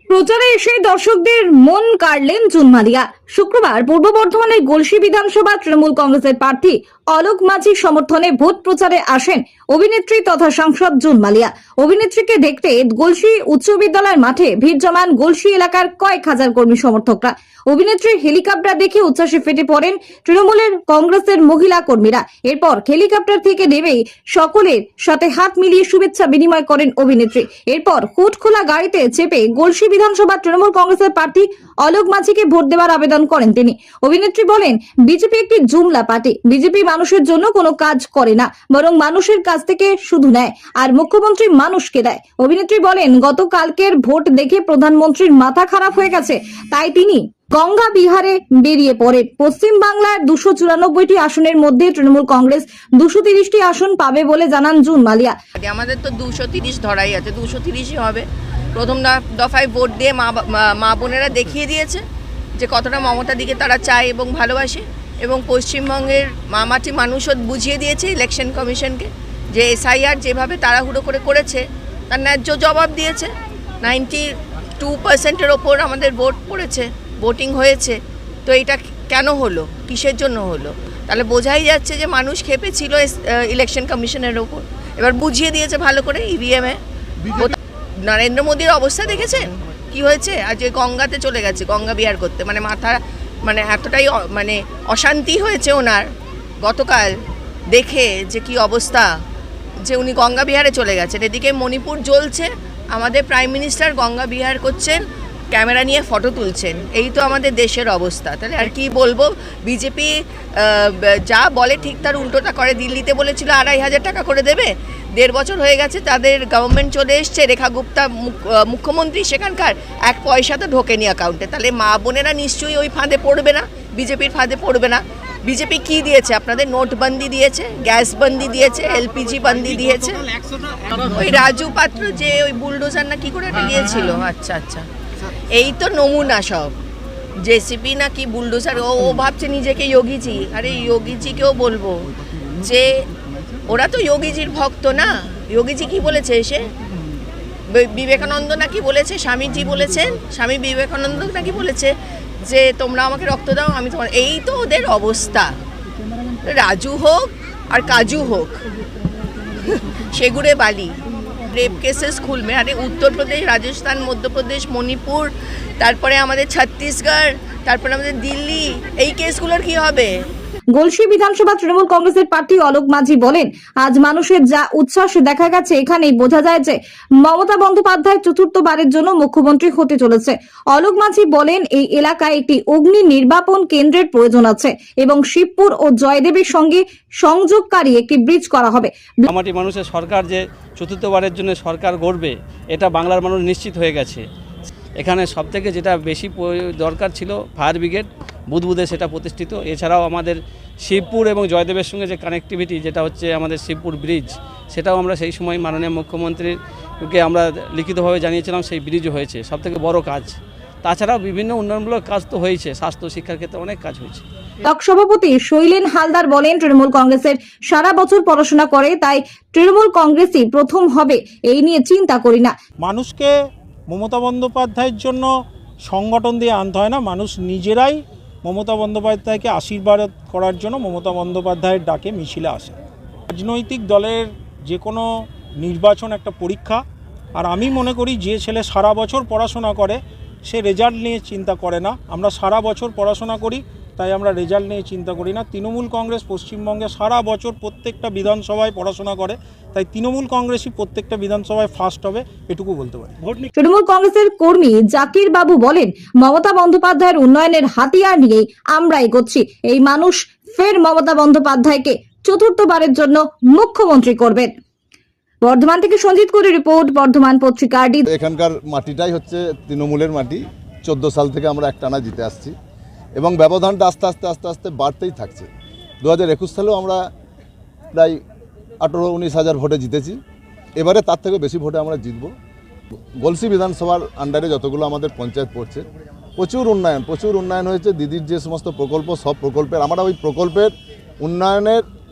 প্রচারে এসে দর্শকদের মন কাড়লেন জুন মালিয়া। শুক্রবার পূর্ব বর্ধমানের গলসি বিধানসভা তৃণমূল কংগ্রেসের প্রার্থী অলোক মাঝির সমর্থনে ভোট প্রচারে আসেন অভিনেত্রী তথা সাংসদ জুন মালিয়া। অভিনেত্রীকে দেখতে গলসি উচ্চ বিদ্যালয়ের মাঠে ভিড় জমান গলসি এলাকার কয়েক হাজার কর্মী সমর্থকরা। অভিনেত্রীর হেলিকপ্টার দেখে উচ্ছ্বাসে ফেটে পড়েন তৃণমূলের কংগ্রেসের মহিলা কর্মীরা। এরপর হেলিকপ্টার থেকে নেমেই সকলের সাথে হাত মিলিয়ে শুভেচ্ছা বিনিময় করেন অভিনেত্রী। এরপর হুড খোলা গাড়িতে চেপে গলসি বিধানসভা তৃণমূল কংগ্রেসের প্রার্থী অলোক মাঝিকে ভোট দেওয়ার আবেদন করেন তিনি। অভিনেত্রী বলেন, বিজেপি একটি জুমলা পার্টি। বিজেপি মানুষের জন্য কোনো কাজ করে না, বরং মানুষের কাছ থেকে শুধু নেয়, আর মুখ্যমন্ত্রী মানুষকে দেয়। অভিনেত্রী বলেন, গতকালকের ভোট দেখে প্রধানমন্ত্রীর মাথা খারাপ হয়ে গেছে, তাই তিনি গঙ্গা বিহারে বেরিয়ে পড়েন। পশ্চিম বাংলার 294টি আসনের মধ্যে তৃণমূল কংগ্রেস 230টি আসন পাবে বলে জানান জুন মালিয়া। আমাদের তো 230 ধরাই আছে, 230ই হবে। প্রথম দফায় ভোট দিয়ে মা বোনেরা দেখিয়ে দিয়েছে যে কতটা মমতা দিকে তারা চায় এবং ভালোবাসে, এবং পশ্চিমবঙ্গের মামাটি মানুষও বুঝিয়ে দিয়েছে ইলেকশন কমিশনকে যে এসআইআর যেভাবে তাড়াহুড়ো করে করেছে তার ন্যায্য জবাব দিয়েছে। 92%-এর ওপর আমাদের ভোট পড়েছে, ভোটিং হয়েছে। তো এটা কেন হলো, কিসের জন্য হলো? তাহলে বোঝাই যাচ্ছে যে মানুষ ক্ষেপে ছিল ইলেকশন কমিশনের ওপর। এবার বুঝিয়ে দিয়েছে ভালো করে ইভিএমে। নরেন্দ্র মোদীর অবস্থা দেখেছেন কি হয়েছে? আজ গঙ্গাতে চলে গেছে, গঙ্গা বিহার করতে। মাথা এতটাই অশান্তি হয়েছে ওনার গতকাল দেখে যে কি অবস্থা, যে উনি গঙ্গা বিহারে চলে গেছেন। এদিকে মণিপুর জ্বলছে, আমাদের প্রাইম মিনিস্টার গঙ্গা বিহার করছেন, ক্যামেরা নিয়ে ফটো তুলছেন। এই তো আমাদের দেশের অবস্থা। তাহলে আর কি বলবো? বিজেপি যা বলে ঠিক তার উল্টোটা করে। দিল্লিতে বলেছিল 2500 টাকা করে দেবে, 1.5 বছর হয়ে গেছে, তাদের গভর্নমেন্ট চলে এসছে। রেখা গুপ্তা মুখ্যমন্ত্রী সেখানকার, 1 পয়সা তো ঢোকেনি অ্যাকাউন্টে। তাহলে মা বোনেরা নিশ্চয়ই ওই ফাঁদে পড়বে না, বিজেপির ফাঁদে পড়বে না। বিজেপি কি দিয়েছে আপনাদের? নোটবন্দি দিয়েছে, গ্যাস বন্দি দিয়েছে, এলপিজি বন্দি দিয়েছে। ওই রাজু পাত্র যে ওই বুলডোজার না কি করে একটা দিয়েছিল, আচ্ছা আচ্ছা, এই তো নমুনা সব। জেসিপি না কি বুলডোজার, ও ভাবছে নিজেকে যোগীজি। আরে যোগীজিকেও বলবো যে ওরা তো যোগীজির ভক্ত না। যোগীজি কি বলেছে এসে? বিবেকানন্দ নাকি বলেছে, স্বামীজি বলেছেন, স্বামী বিবেকানন্দ নাকি বলেছে যে তোমরা আমাকে রক্ত দাও, আমি তোমার। এই তো ওদের অবস্থা। রাজু হোক আর কাজু হোক, সেগুড়ে বালি, রেপ কেসেস খুলবে। আরে উত্তরপ্রদেশ, রাজস্থান, মধ্যপ্রদেশ, মণিপুর, তারপরে আমাদের ছত্তিশগড়, তারপরে আমাদের দিল্লি, এই কেসগুলোর কি হবে? গলসি বিধানসভা তৃণমূল কংগ্রেসের প্রার্থী অলোক মাঝি বলেন, আজ মানুষের যা উচ্ছ্বাস দেখা গেছে, এখানেই বোঝা যায় যে মমতা বন্দ্যোপাধ্যায় চতুর্থবারের জন্য মুখ্যমন্ত্রী হতে চলেছে। অলোক মাঝি বলেন, এই এলাকায় একটি অগ্নি নির্বাপন কেন্দ্রের প্রয়োজন আছে এবং শিবপুর ও জয়দেবের সঙ্গে সংযোগকারী একটি ব্রিজ করা হবে। মামাটি মানুষের সরকার যে চতুর্থবারের জন্য সরকার গড়বে, এটা বাংলার মানুষ নিশ্চিত হয়ে গেছে। এখানে সবথেকে যেটা বেশি দরকার ছিল ফায়ার ব্রিগেড, বুধবুধে সেটা প্রতিষ্ঠিত। এছাড়াও আমাদের শিবপুর এবং জয়দেবের সঙ্গে যে কানেক্টিভিটি, যেটা হচ্ছে আমাদের শিবপুর ব্রিজ, সেটাও আমরা সেই সময় মাননীয় মুখ্যমন্ত্রীকে আমরা লিখিতভাবে জানিয়েছিলাম, সেই ব্রিজও হয়েছে। সবথেকে বড় কাজ। তাছাড়াও বিভিন্ন উন্নয়নমূলক কাজ তো হয়েছে, স্বাস্থ্য শিক্ষার ক্ষেত্রে অনেক কাজ হয়েছে। ব্লক সভাপতি শৈলেন হালদার বলেন, তৃণমূল কংগ্রেসের সারা বছর পড়াশোনা করে, তাই তৃণমূল কংগ্রেসই প্রথম হবে, এই নিয়ে চিন্তা করি না। মানুষকে মমতা বন্দ্যোপাধ্যায়ের জন্য সংগঠন দিয়ে আনতে হয় না, মানুষ নিজেরাই মমতা বন্দ্যোপাধ্যায়কে আশীর্বাদ করার জন্য মমতা বন্দ্যোপাধ্যায়ের ডাকে মিছিলে আসে। রাজনৈতিক দলের যে কোনো নির্বাচন একটা পরীক্ষা, আর আমি মনে করি যে ছেলে সারা বছর পড়াশোনা করে সে রেজাল্ট নিয়ে চিন্তা করে না। আমরা সারা বছর পড়াশোনা করি, তাই আমরা রেজাল্ট নিয়ে চিন্তা করি না। তৃণমূল কংগ্রেস পশ্চিমবঙ্গে সারা বছর প্রত্যেকটা বিধানসভায় পড়াশোনা করে, তাই তৃণমূল কংগ্রেসই প্রত্যেকটা বিধানসভায় ফার্স্ট হবে, এটুকু বলতে পারি। তৃণমূল কংগ্রেসের কর্মী জাকির বাবু বলেন, মমতা বন্দ্যোপাধ্যায়ের উন্নয়নের হাতিয়ার নিয়েই আমরা এগোচ্ছি। এই মানুষ ফের মমতা বন্দ্যোপাধ্যায়কে চতুর্থবারের জন্য মুখ্যমন্ত্রী করবেন। বর্ধমান থেকে সঞ্জিত কুরি রিপোর্ট, বর্ধমান পত্রিকা। এখানকার মাটিটাই হচ্ছে তৃণমূলের মাটি। 14 সাল থেকে আমরা একটানা জিতে আসছি এবং ব্যবধানটা আস্তে আস্তে আস্তে আস্তে বাড়তেই থাকছে। 2021 সালেও আমরা প্রায় 18-19 হাজার ভোটে জিতেছি। এবারে তার থেকে বেশি ভোটে আমরা জিতব। গলসি বিধানসভার আন্ডারে যতগুলো আমাদের পঞ্চায়েত পড়ছে, প্রচুর উন্নয়ন হয়েছে। দিদির যে সমস্ত প্রকল্প, সব প্রকল্পের আমরা ওই প্রকল্পের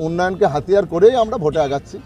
উন্নয়নকে হাতিয়ার করেই আমরা ভোটে আগাচ্ছি।